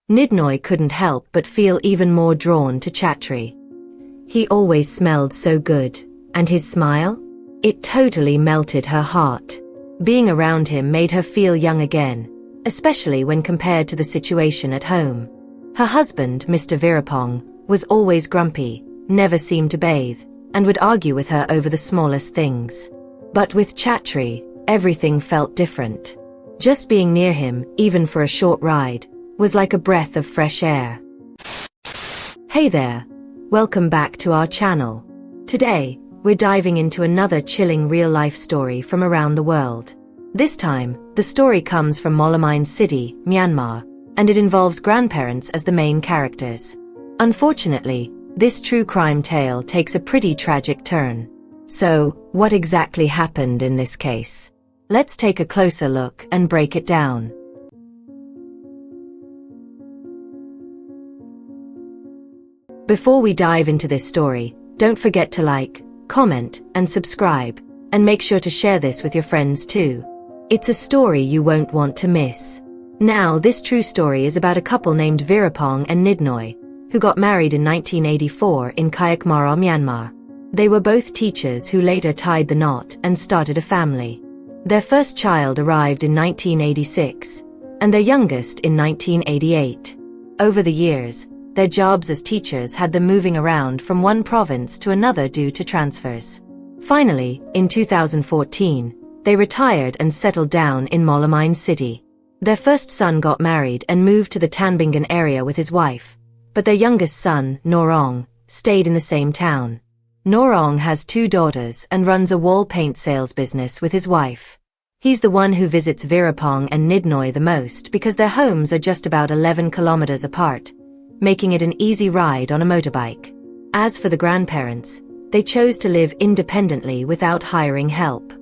Nidnoy couldn't help but feel even more drawn to Chatri. He always smelled so good, and his smile? It totally melted her heart. Being around him made her feel young again, especially when compared to the situation at home. Her husband, Mr. Virapong, was always grumpy, never seemed to bathe, and would argue with her over the smallest things. But with Chatri, everything felt different. Just being near him, even for a short ride, was like a breath of fresh air. Hey there! Welcome back to our channel. Today, we're diving into another chilling real-life story from around the world. This time, the story comes from Molamine City, Myanmar, and it involves grandparents as the main characters. Unfortunately, this true crime tale takes a pretty tragic turn. So, what exactly happened in this case? Let's take a closer look and break it down. Before we dive into this story, don't forget to like, comment, and subscribe, and make sure to share this with your friends too. It's a story you won't want to miss. Now, this true story is about a couple named Virapong and Nidnoy, who got married in 1984 in Kayak Mara, Myanmar. They were both teachers who later tied the knot and started a family. Their first child arrived in 1986, and their youngest in 1988. Over the years, their jobs as teachers had them moving around from one province to another due to transfers. Finally, in 2014, they retired and settled down in Molamine City. Their first son got married and moved to the Tanbingan area with his wife, but their youngest son, Norong, stayed in the same town. Norong has 2 daughters and runs a wall paint sales business with his wife. He's the one who visits Virapong and Nidnoy the most because their homes are just about 11 kilometers apart, making it an easy ride on a motorbike. As for the grandparents, they chose to live independently without hiring help.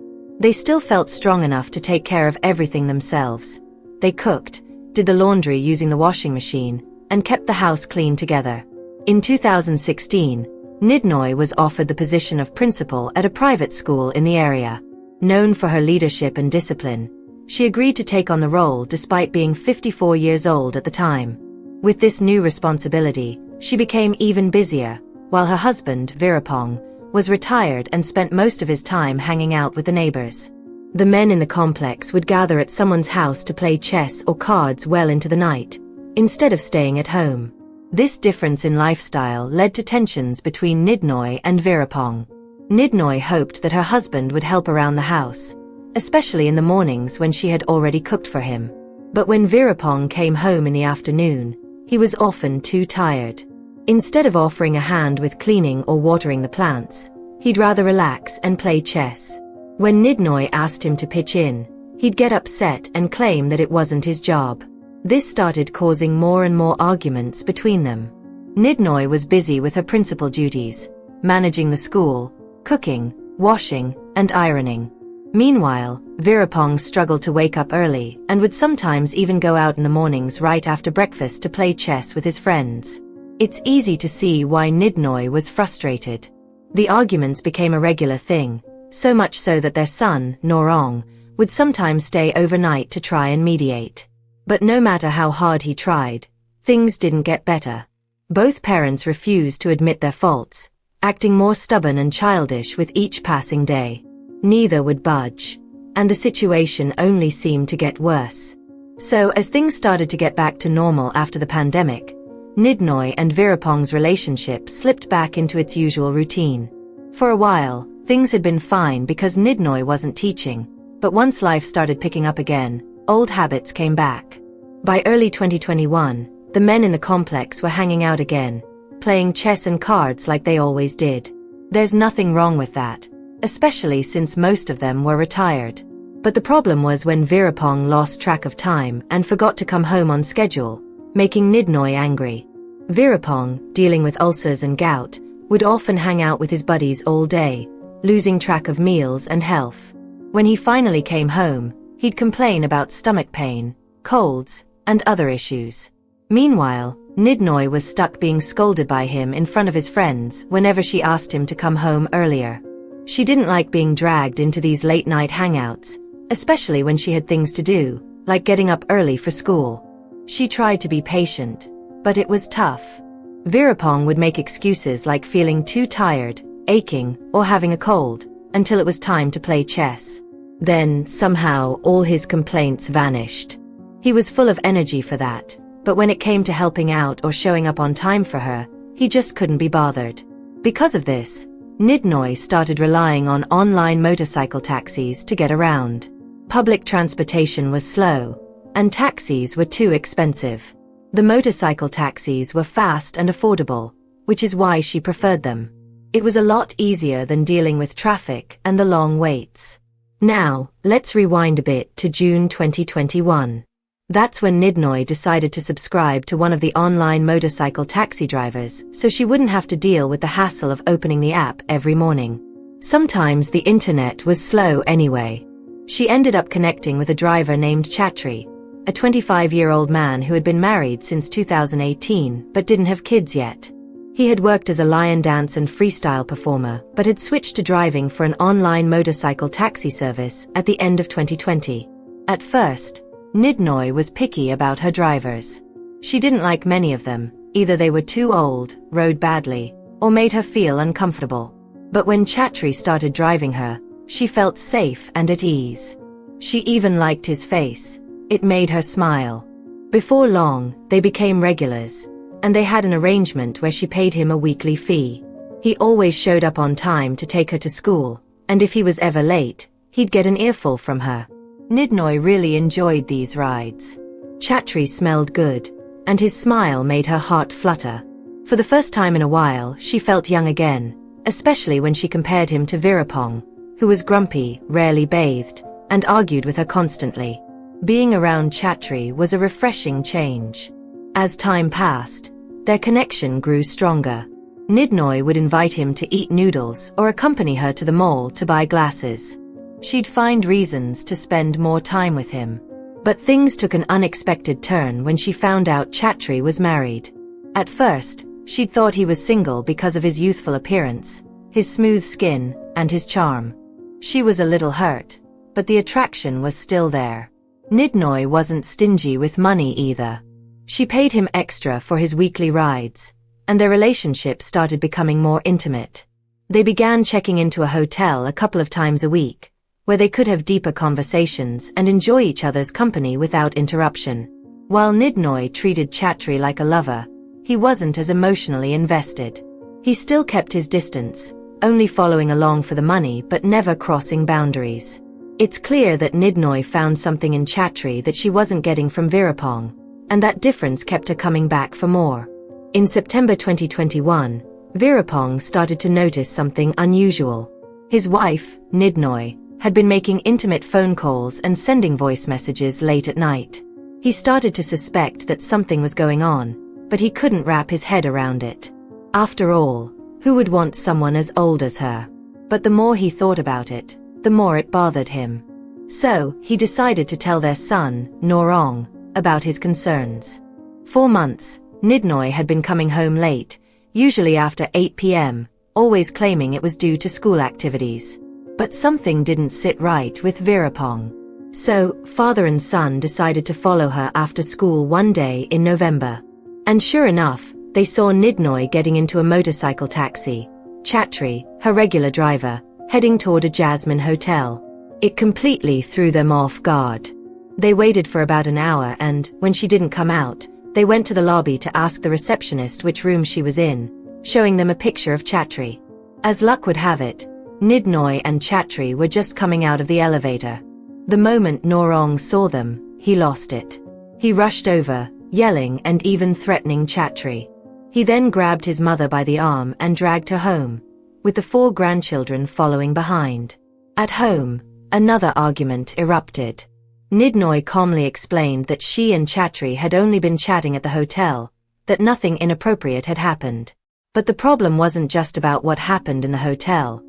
They still felt strong enough to take care of everything themselves. They cooked, did the laundry using the washing machine, and kept the house clean together. In 2016, Nidnoy was offered the position of principal at a private school in the area. Known for her leadership and discipline, she agreed to take on the role despite being 54 years old at the time. With this new responsibility, she became even busier, while her husband, Virapong, was retired and spent most of his time hanging out with the neighbors. The men in the complex would gather at someone's house to play chess or cards well into the night, instead of staying at home. This difference in lifestyle led to tensions between Nidnoy and Virapong. Nidnoy hoped that her husband would help around the house, especially in the mornings when she had already cooked for him. But when Virapong came home in the afternoon, he was often too tired. Instead of offering a hand with cleaning or watering the plants, he'd rather relax and play chess. When Nidnoy asked him to pitch in, he'd get upset and claim that it wasn't his job. This started causing more and more arguments between them. Nidnoy was busy with her principal duties, managing the school, cooking, washing, and ironing. Meanwhile, Virapong struggled to wake up early and would sometimes even go out in the mornings right after breakfast to play chess with his friends. It's easy to see why Nidnoy was frustrated. The arguments became a regular thing, so much so that their son, Norong, would sometimes stay overnight to try and mediate. But no matter how hard he tried, things didn't get better. Both parents refused to admit their faults, acting more stubborn and childish with each passing day. Neither would budge, and the situation only seemed to get worse. So as things started to get back to normal after the pandemic, Nidnoy and Virapong's relationship slipped back into its usual routine. For a while, things had been fine because Nidnoy wasn't teaching, but once life started picking up again, old habits came back. By early 2021, the men in the complex were hanging out again, playing chess and cards like they always did. There's nothing wrong with that, especially since most of them were retired. But the problem was when Virapong lost track of time and forgot to come home on schedule, making Nidnoy angry. Virapong, dealing with ulcers and gout, would often hang out with his buddies all day, losing track of meals and health. When he finally came home, he'd complain about stomach pain, colds, and other issues. Meanwhile, Nidnoy was stuck being scolded by him in front of his friends whenever she asked him to come home earlier. She didn't like being dragged into these late-night hangouts, especially when she had things to do, like getting up early for school. She tried to be patient, but it was tough. Virapong would make excuses like feeling too tired, aching, or having a cold, until it was time to play chess. Then, somehow, all his complaints vanished. He was full of energy for that, but when it came to helping out or showing up on time for her, he just couldn't be bothered. Because of this, Nidnoy started relying on online motorcycle taxis to get around. Public transportation was slow, and taxis were too expensive. The motorcycle taxis were fast and affordable, which is why she preferred them. It was a lot easier than dealing with traffic and the long waits. Now, let's rewind a bit to June 2021. That's when Nidnoy decided to subscribe to one of the online motorcycle taxi drivers so she wouldn't have to deal with the hassle of opening the app every morning. Sometimes the internet was slow anyway. She ended up connecting with a driver named Chatri, a 25-year-old man who had been married since 2018 but didn't have kids yet. He had worked as a lion dance and freestyle performer but had switched to driving for an online motorcycle taxi service at the end of 2020. At first, Nidnoy was picky about her drivers. She didn't like many of them. Either they were too old, rode badly, or made her feel uncomfortable. But when Chatri started driving her, she felt safe and at ease. She even liked his face. It made her smile. Before long, they became regulars, and they had an arrangement where she paid him a weekly fee. He always showed up on time to take her to school, and if he was ever late, he'd get an earful from her. Nidnoy really enjoyed these rides. Chatri smelled good, and his smile made her heart flutter. For the first time in a while, she felt young again, especially when she compared him to Virapong, who was grumpy, rarely bathed, and argued with her constantly. Being around Chatri was a refreshing change. As time passed, their connection grew stronger. Nidnoy would invite him to eat noodles or accompany her to the mall to buy glasses. She'd find reasons to spend more time with him. But things took an unexpected turn when she found out Chatri was married. At first, she'd thought he was single because of his youthful appearance, his smooth skin, and his charm. She was a little hurt, but the attraction was still there. Nidnoy wasn't stingy with money either. She paid him extra for his weekly rides, and their relationship started becoming more intimate. They began checking into a hotel a couple of times a week, where they could have deeper conversations and enjoy each other's company without interruption. While Nidnoy treated Chatri like a lover, he wasn't as emotionally invested. He still kept his distance, only following along for the money but never crossing boundaries. It's clear that Nidnoy found something in Chatri that she wasn't getting from Virapong, and that difference kept her coming back for more. In September 2021, Virapong started to notice something unusual. His wife, Nidnoy, had been making intimate phone calls and sending voice messages late at night. He started to suspect that something was going on, but he couldn't wrap his head around it. After all, who would want someone as old as her? But the more he thought about it, the more it bothered him. So, he decided to tell their son, Norong, about his concerns. For months, Nidnoy had been coming home late, usually after 8 p.m., always claiming it was due to school activities. But something didn't sit right with Virapong. So, father and son decided to follow her after school one day in November. And sure enough, they saw Nidnoy getting into a motorcycle taxi, Chatri, her regular driver, heading toward a Jasmine hotel. It completely threw them off guard. They waited for about an hour and, when she didn't come out, they went to the lobby to ask the receptionist which room she was in, showing them a picture of Chatri. As luck would have it, Nidnoy and Chatri were just coming out of the elevator. The moment Norong saw them, he lost it. He rushed over, yelling and even threatening Chatri. He then grabbed his mother by the arm and dragged her home, with the 4 grandchildren following behind. At home, another argument erupted. Nidnoy calmly explained that she and Chatri had only been chatting at the hotel, that nothing inappropriate had happened. But the problem wasn't just about what happened in the hotel.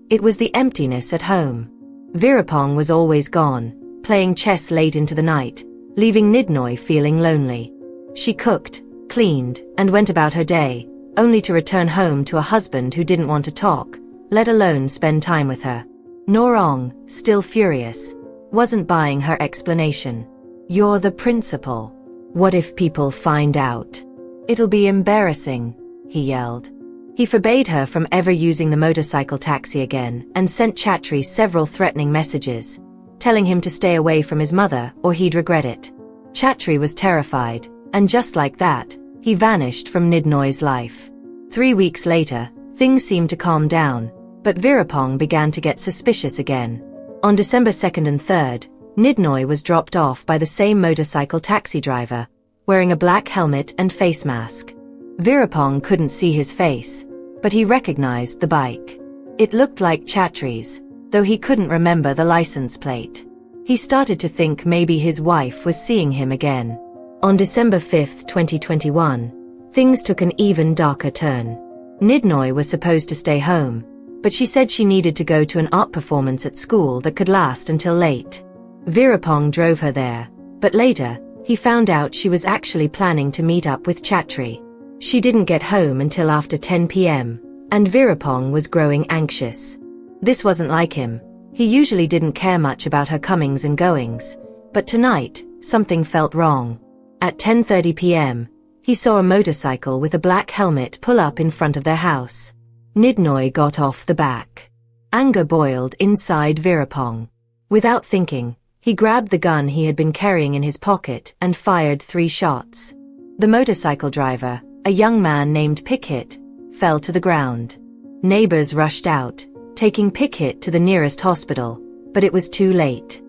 It was the emptiness at home. Virapong was always gone, playing chess late into the night, leaving Nidnoy feeling lonely. She cooked, cleaned, and went about her day, only to return home to a husband who didn't want to talk, let alone spend time with her. Norong, still furious, wasn't buying her explanation. "You're the principal. What if people find out? It'll be embarrassing, he yelled. He forbade her from ever using the motorcycle taxi again and sent Chatri several threatening messages, telling him to stay away from his mother or he'd regret it. Chatri was terrified, and just like that, he vanished from Nidnoy's life. 3 weeks later, things seemed to calm down, but Virapong began to get suspicious again. On December 2nd and 3rd, Nidnoy was dropped off by the same motorcycle taxi driver, wearing a black helmet and face mask. Virapong couldn't see his face, but he recognized the bike. It looked like Chatri's, though he couldn't remember the license plate. He started to think maybe his wife was seeing him again. On December 5, 2021, things took an even darker turn. Nidnoy was supposed to stay home, but she said she needed to go to an art performance at school that could last until late. Virapong drove her there, but later, he found out she was actually planning to meet up with Chatri. She didn't get home until after 10 p.m., and Virapong was growing anxious. This wasn't like him. He usually didn't care much about her comings and goings, but tonight, something felt wrong. At 10:30 p.m., he saw a motorcycle with a black helmet pull up in front of their house. Nidnoy got off the back. Anger boiled inside Virapong. Without thinking, he grabbed the gun he had been carrying in his pocket and fired 3 shots. The motorcycle driver, a young man named Pickett, fell to the ground. Neighbors rushed out, taking Pickett to the nearest hospital, but it was too late.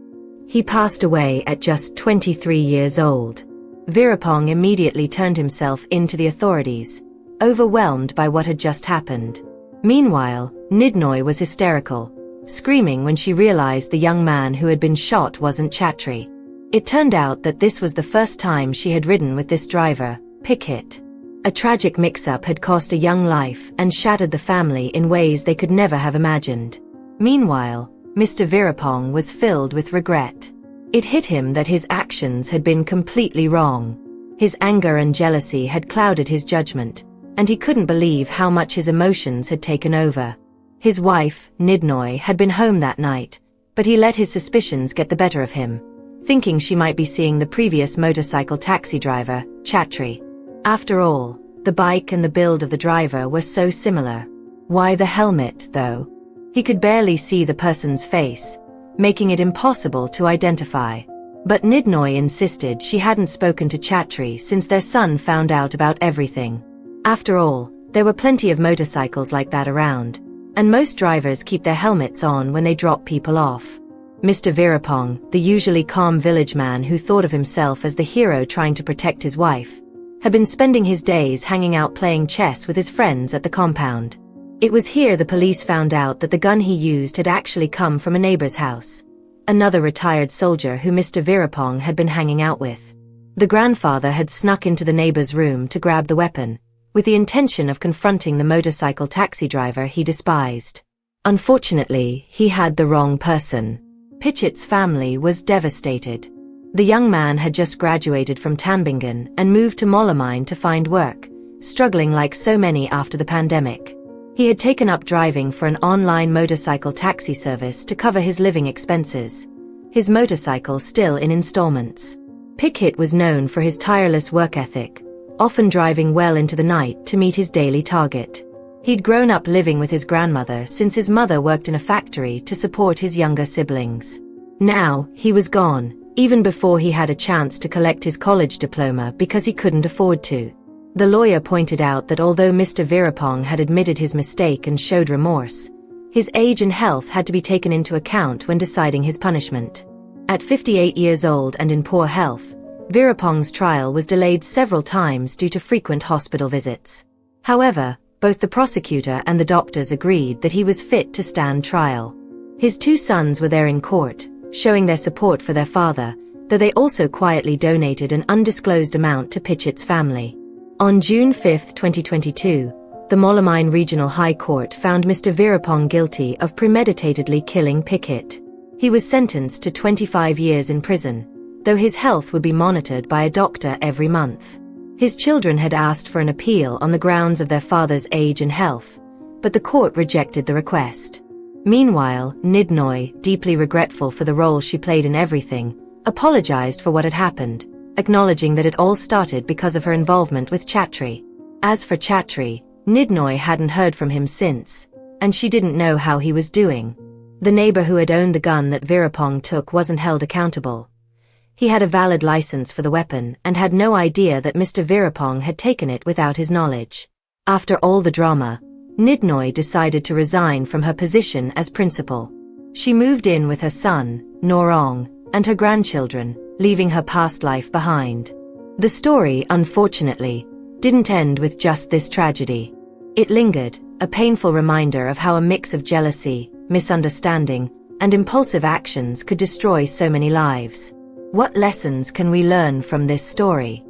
He passed away at just 23 years old. Virapong immediately turned himself in to the authorities, overwhelmed by what had just happened. Meanwhile, Nidnoy was hysterical, screaming when she realized the young man who had been shot wasn't Chatri. It turned out that this was the first time she had ridden with this driver, Pickett. A tragic mix-up had cost a young life and shattered the family in ways they could never have imagined. Meanwhile, Mr. Virapong was filled with regret. It hit him that his actions had been completely wrong. His anger and jealousy had clouded his judgment, and he couldn't believe how much his emotions had taken over. His wife, Nidnoy, had been home that night, but he let his suspicions get the better of him, thinking she might be seeing the previous motorcycle taxi driver, Chatri. After all, the bike and the build of the driver were so similar. Why the helmet, though? He could barely see the person's face, making it impossible to identify. But Nidnoy insisted she hadn't spoken to Chatri since their son found out about everything. After all, there were plenty of motorcycles like that around, and most drivers keep their helmets on when they drop people off. Mr. Virapong, the usually calm village man who thought of himself as the hero trying to protect his wife, had been spending his days hanging out playing chess with his friends at the compound. It was here the police found out that the gun he used had actually come from a neighbor's house, another retired soldier who Mr. Virapong had been hanging out with. The grandfather had snuck into the neighbor's room to grab the weapon, with the intention of confronting the motorcycle taxi driver he despised. Unfortunately, he had the wrong person. Pichett's family was devastated. The young man had just graduated from Tambingen and moved to Molamine to find work, struggling like so many after the pandemic. He had taken up driving for an online motorcycle taxi service to cover his living expenses, his motorcycle still in installments. Pickett was known for his tireless work ethic, often driving well into the night to meet his daily target. He'd grown up living with his grandmother since his mother worked in a factory to support his younger siblings. Now, he was gone, even before he had a chance to collect his college diploma because he couldn't afford to. The lawyer pointed out that although Mr. Virapong had admitted his mistake and showed remorse, his age and health had to be taken into account when deciding his punishment. At 58 years old and in poor health, Virapong's trial was delayed several times due to frequent hospital visits. However, both the prosecutor and the doctors agreed that he was fit to stand trial. His 2 sons were there in court, showing their support for their father, though they also quietly donated an undisclosed amount to Pichett's family. On June 5, 2022, the Molamine Regional High Court found Mr. Virapong guilty of premeditatedly killing Pickett. He was sentenced to 25 years in prison, though his health would be monitored by a doctor every month. His children had asked for an appeal on the grounds of their father's age and health, but the court rejected the request. Meanwhile, Nidnoy, deeply regretful for the role she played in everything, apologized for what had happened, acknowledging that it all started because of her involvement with Chatri. As for Chatri, Nidnoy hadn't heard from him since, and she didn't know how he was doing. The neighbor who had owned the gun that Virapong took wasn't held accountable. He had a valid license for the weapon and had no idea that Mr. Virapong had taken it without his knowledge. After all the drama, Nidnoy decided to resign from her position as principal. She moved in with her son, Norong, and her grandchildren, leaving her past life behind. The story, unfortunately, didn't end with just this tragedy. It lingered, a painful reminder of how a mix of jealousy, misunderstanding, and impulsive actions could destroy so many lives. What lessons can we learn from this story?